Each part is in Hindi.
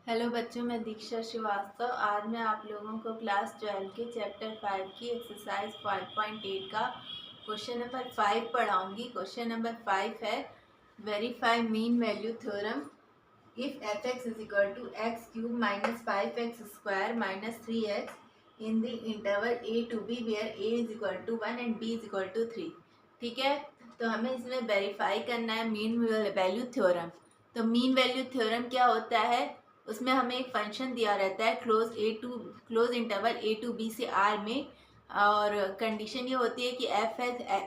हेलो बच्चों, मैं दीक्षा श्रीवास्तव। आज मैं आप लोगों को क्लास 12 के चैप्टर 5 की एक्सरसाइज 5.8 का क्वेश्चन नंबर 5 पढ़ाऊंगी। क्वेश्चन नंबर 5 है verify mean value theorem if f x is equal to x cube minus 5x square minus 3x in the interval a to b where a is equal to 1 and b is equal to 3। ठीक है, तो हमें इसमें वेरीफाई करना है मीन वैल्यू थ्योरम। तो मीन वैल्यू थ्योरम क्या होता है? उसमें हमें एक फंक्शन दिया रहता है close interval a to b से आर में, और कंडीशन ये होती है कि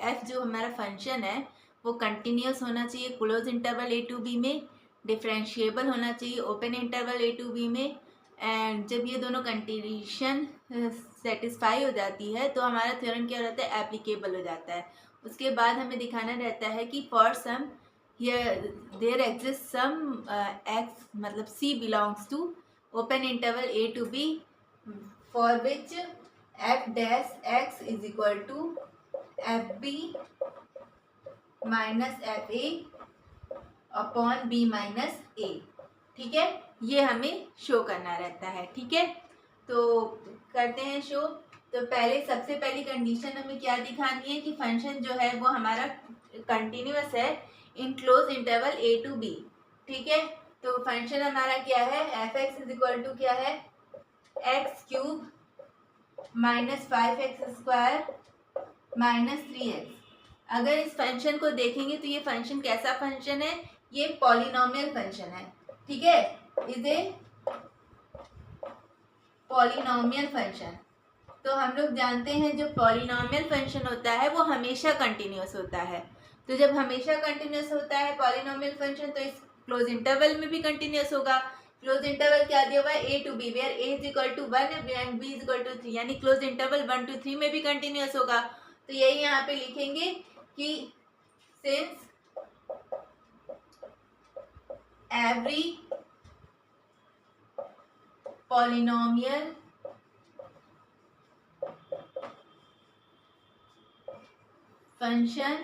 एफ जो हमारा फंक्शन है वो कंटिन्यूस होना चाहिए close interval a to b में, डिफरेंशिएबल होना चाहिए open interval a to b में। एंड जब ये दोनों कंडीशन सेटिस्फाई हो जाती है तो हमारा थ्योरम क्या हो जाता है, एप्लीकेबल हो जाता है। उसके बाद हमें दिखाना रहता है कि for some there exist some x मतलब c belongs to open interval a to b for which f dash x is equal to f b minus f a upon b minus a. ठीक है, ये हमें शो करना रहता है। ठीक है, तो करते हैं शो। तो सबसे पहली कंडीशन हमें क्या दिखानी है कि फंक्शन जो है वो हमारा कंटिन्यूअस है in close interval a to b. ठीक है, तो फंक्शन हमारा क्या है, f x is equal to क्या है, x cube minus 5x square minus 3x। अगर इस फंक्शन को देखेंगे तो ये फंक्शन कैसा फंक्शन है, ये पॉलिनोमियल फंक्शन है। ठीक है, इज ए पॉलिनोमियल फंक्शन। तो हम लोग जानते हैं जो पॉलिनोमियल फंक्शन होता है वो हमेशा कंटिन्यूअस होता है। तो जब हमेशा कंटिन्यूअस होता है पॉलिनोमियल फंक्शन तो इस क्लोज इंटरवल में भी कंटिन्यूअस होगा। क्लोज इंटरवल क्या दिया हुआ है, a to b where a is equal to 1 and b is equal to 3, यानी क्लोज इंटरवल 1 to 3 में भी कंटिन्यूअस होगा। तो यही यहाँ पे लिखेंगे कि since every polynomial function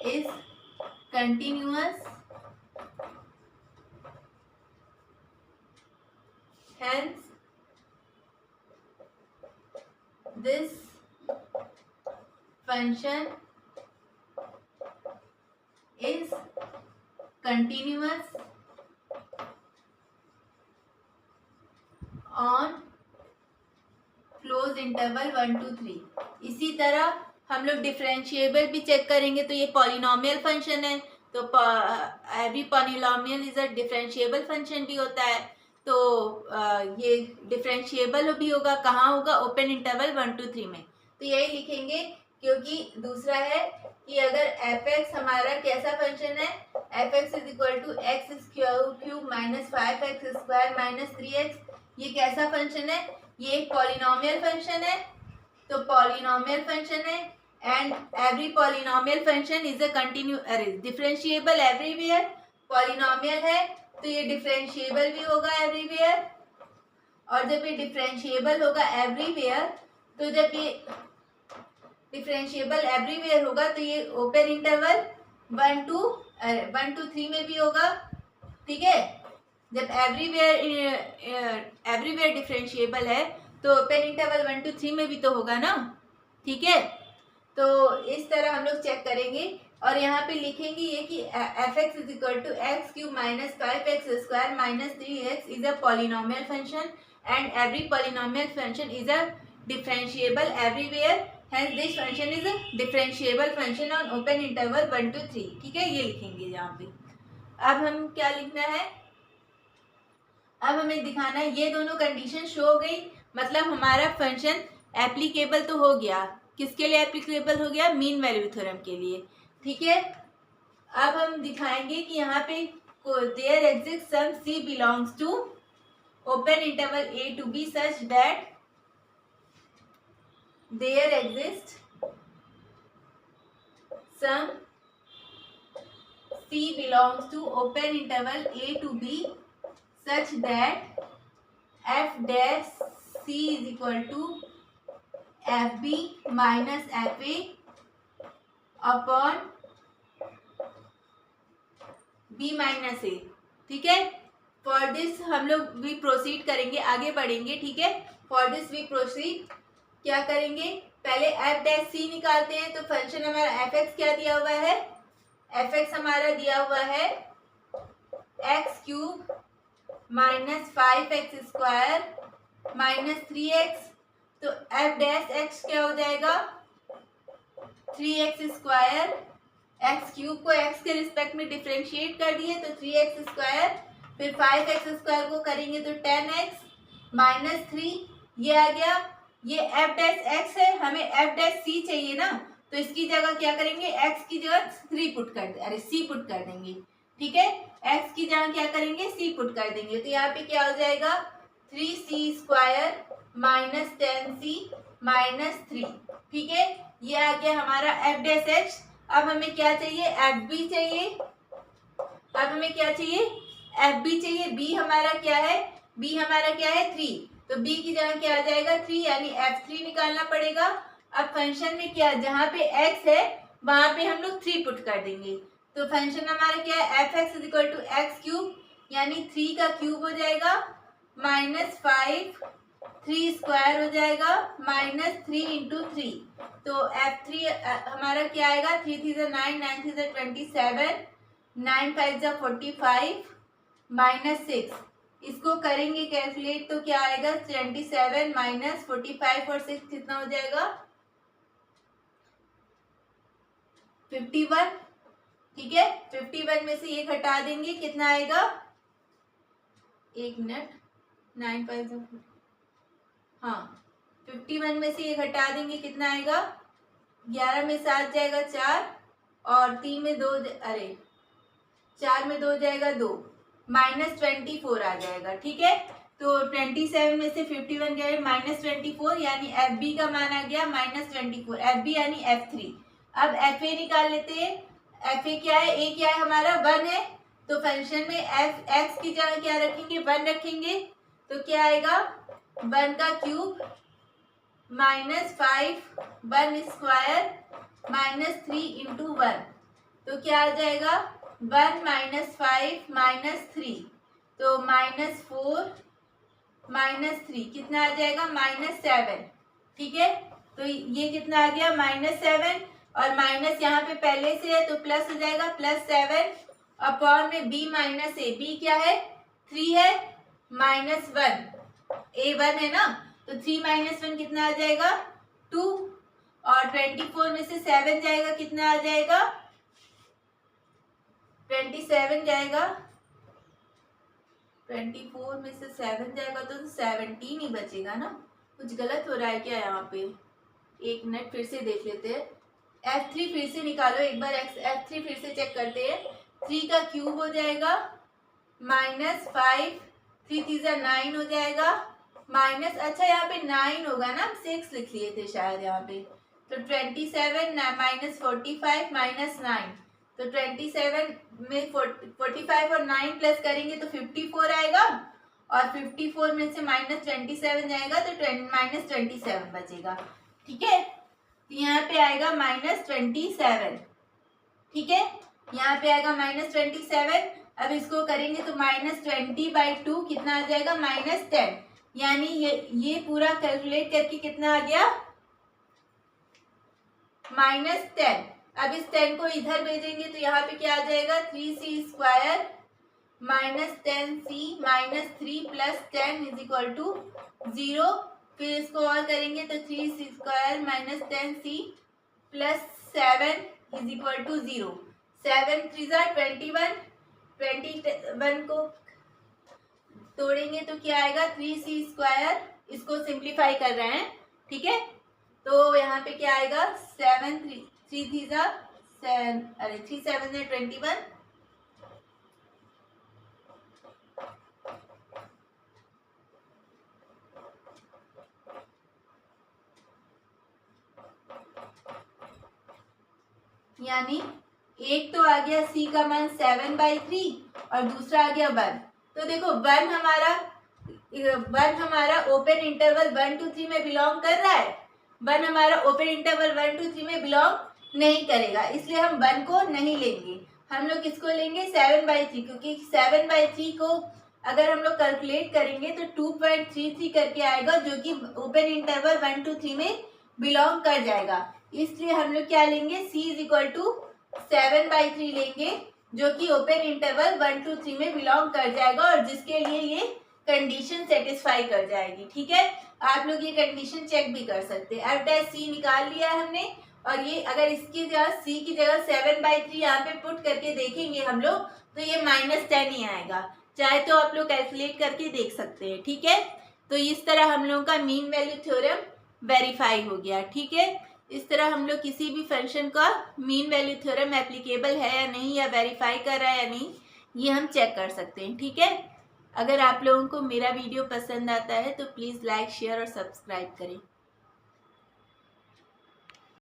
is continuous, hence this function is continuous on close interval 1 to 3। इसी तरह हम लोग डिफरेंशिएबल भी चेक करेंगे। तो ये पॉलिनोमियल फंक्शन है, तो every polynomial is a differentiable function भी होता है। तो ये डिफरेंशिएबल भी होगा, कहाँ होगा, ओपन इंटरवल 1 to 3 में। तो यही लिखेंगे, क्योंकि दूसरा है कि अगर एफ एक्स हमारा कैसा फंक्शन है, f x is equal to x cube minus 5x square minus 3x, ये कैसा फंक्शन है, ये एक पॉलिनोमियल फंक्शन है। तो पॉलिनोमियल फंक्शन है and every polynomial function is a differentiable everywhere. Polynomial है तो ये डिफरेंशिएबल भी होगा एवरीवेयर, और जब ये डिफरेंशिएबल होगा एवरीवेयर, तो जब ये डिफरेंशिएबल एवरीवेयर होगा तो ये ओपन इंटरवल 1 to 3 में भी होगा। ठीक है, जब एवरीवेयर डिफरेंशिएबल है तो ओपन इंटरवल 1 to 3 में भी तो होगा ना। ठीक है, तो इस तरह हम लोग चेक करेंगे और यहाँ पे लिखेंगे ये कि f x is equal to x cube minus 5x square minus 3x is a polynomial function and every polynomial function is a differentiable everywhere, hence this function is a differentiable function on open interval 1 to 3। ठीक है, ये लिखेंगे यहाँ पे। अब हम क्या लिखना है, अब हमें दिखाना है ये दोनों कंडीशन शो हो गई, मतलब हमारा फंक्शन एप्लीकेबल तो हो गया। किसके लिए एप्लीकेबल हो गया, मीन वैल्यू थ्योरम के लिए। ठीक है, अब हम दिखाएंगे कि यहाँ पे there exist some c belongs to open interval a to b such that there exists some c belongs to open interval a to b such that f dash c is equal to fb minus fa upon b minus a। ठीक है। फॉर दिस हम लोग भी प्रोसीड करेंगे, आगे बढ़ेंगे, ठीक है। फॉर दिस वी प्रोसीड, क्या करेंगे, पहले एफ डैश सी निकालते हैं। तो फंक्शन हमारा एफ एक्स क्या दिया हुआ है, एफ एक्स हमारा दिया हुआ है x cube minus 5x² minus 3x। तो एफ डैश एक्स क्या हो जाएगा 3x², एक्स क्यूब को एक्स के रिस्पेक्ट में डिफ्रेंशिएट कर दिए तो 3x², फिर 5x² को करेंगे तो 10x माइनस 3, ये आ गया। ये एफ डैश एक्स है, हमें एफ डैश सी चाहिए ना, तो इसकी जगह क्या करेंगे, एक्स की जगह 3 पुट कर दे, अरे सी पुट कर देंगे, ठीक है। एक्स की जगह क्या करेंगे, सी पुट कर देंगे। तो यहाँ पे क्या हो जाएगा 3c² माइनस 10c माइनस 3, ठीक है। ये आ गया हमारा एफ डैश एक्स। अब हमें क्या चाहिए, एफ बी चाहिए। अब हमें क्या चाहिए, एफ बी चाहिए। बी हमारा क्या है, बी हमारा क्या है 3, तो बी की जगह क्या आ जाएगा 3, यानी f3 निकालना पड़ेगा। अब फंक्शन में क्या, जहाँ पे x है वहां पे हम लोग 3 पुट कर देंगे। तो फंक्शन हमारा क्या है f x equal to x cube, यानी 3 का क्यूब हो जाएगा माइनस 5, 3² हो जाएगा माइनस 3 इंटू 3। तो f3 हमारा क्या आएगा, 3 3 9, 9 3 27, 9 5 45 माइनस 6। इसको करेंगे कैलकुलेट तो क्या आएगा 27 माइनस 45 और 6 कितना हो जाएगा 51, ठीक है। 51 में से ये घटा देंगे, कितना आएगा, एक मिनट, 9 5 हाँ 51 में से ये घटा देंगे, कितना आएगा 11 में 7 जाएगा 4 और 3 में 2, अरे 4 में 2 जाएगा 2, माइनस 24 आ जाएगा, ठीक है। तो 27 में से 51 गए माइनस 24, यानी एफ बी का मान आ गया माइनस 24, एफ बी यानी f3। अब एफ ए निकाल लेते हैं। एफ ए क्या है, ए क्या है हमारा 1 है, तो फंक्शन में एफ एक्स की जगह क्या रखेंगे 1 रखेंगे। तो क्या आएगा 1 का क्यूब माइनस 5 1² माइनस 3 इंटू 1, तो क्या आ जाएगा 1 माइनस 5 माइनस 3, तो माइनस 4 माइनस 3 कितना आ जाएगा माइनस 7, ठीक है। तो ये कितना आ गया माइनस 7 और माइनस यहाँ पे पहले से है तो प्लस हो जाएगा प्लस 7 अपॉन में b माइनस ए, b क्या है 3 है माइनस 1, a 1 है ना, तो 3 माइनस 1 कितना आ जाएगा 2 और 24 में से 7 जाएगा, कितना आ जाएगा 27 जाएगा, 24 में से 7 जाएगा तो 17 ही बचेगा ना। कुछ गलत हो रहा है क्या यहाँ पे, एक मिनट फिर से देख लेते हैं। f3 फिर से निकालो एक बार, f3 फिर से चेक करते हैं। 3 का क्यूब हो जाएगा माइनस 5, 3 3 9 हो जाएगा माइनस, अच्छा यहाँ पे 9 होगा ना, 6 लिख लिए थे शायद यहाँ पे, तो 27 माइनस 45 माइनस 9, तो 27 में 45 और 9 प्लस करेंगे तो 54 आएगा और 54 में से माइनस 27 जाएगा तो माइनस 27 बचेगा, ठीक है। तो यहाँ पे आएगा माइनस 27, ठीक है, यहाँ पे आएगा माइनस 27। अब इसको करेंगे तो माइनस 20/2 कितना आ जाएगा माइनस 10, यानी ये पूरा कैलकुलेट करके कितना आ गया माइनस 10। अब इस 10 को इधर भेजेंगे तो यहाँ पे क्या आ जाएगा 3c² minus 10c minus 3 plus 10 is equal to 0। फिर इसको और करेंगे तो 3c² minus 10c plus 7 is equal to 0। 7 3 21, 21 को तोड़ेंगे तो क्या आएगा 3c², इसको सिंप्लीफाई कर रहे हैं, ठीक है। तो यहाँ पे क्या आएगा 7 3 3 अरे 3 7 21, यानी एक तो आ गया c का मान 7/3 और दूसरा आ गया 1। तो देखो 1 हमारा ओपन इंटरवल 1 to 3 में बिलोंग कर रहा है, 1 हमारा ओपन इंटरवल 1 to 3 में बिलोंग नहीं करेगा, इसलिए हम 1 को नहीं लेंगे। हम लोग किसको लेंगे 7/3, क्योंकि 7/3 को अगर हम लोग कैलकुलेट करेंगे तो 2.33 करके आएगा, जो कि ओपन इंटरवल 1 to 3 में बिलोंग कर जाएगा। इसलिए हम लोग क्या लेंगे, C इज इक्वल टू 7/3 लेंगे, जो कि ओपन इंटरवल 1 to 3 में बिलोंग कर जाएगा और जिसके लिए ये कंडीशन सेटिस्फाई कर जाएगी। ठीक है, आप लोग ये कंडीशन चेक भी कर सकते हैं। एफ डैश सी निकाल लिया हमने, और ये अगर इसकी जगह सी की जगह 7/3 यहाँ पे पुट करके देखेंगे हम लोग तो ये -10 ही आएगा। चाहे तो आप लोग कैलकुलेट करके देख सकते हैं। ठीक है, तो इस तरह हम लोगों का मीन वैल्यू थ्योरम वेरीफाई हो गया। ठीक है, इस तरह हम लोग किसी भी फंक्शन का मीन वैल्यू थ्योरम एप्लीकेबल है या नहीं, या वेरीफाई कर रहा है या नहीं, ये हम चेक कर सकते हैं। ठीक है, अगर आप लोगों को मेरा वीडियो पसंद आता है तो प्लीज़ लाइक, शेयर और सब्सक्राइब करें।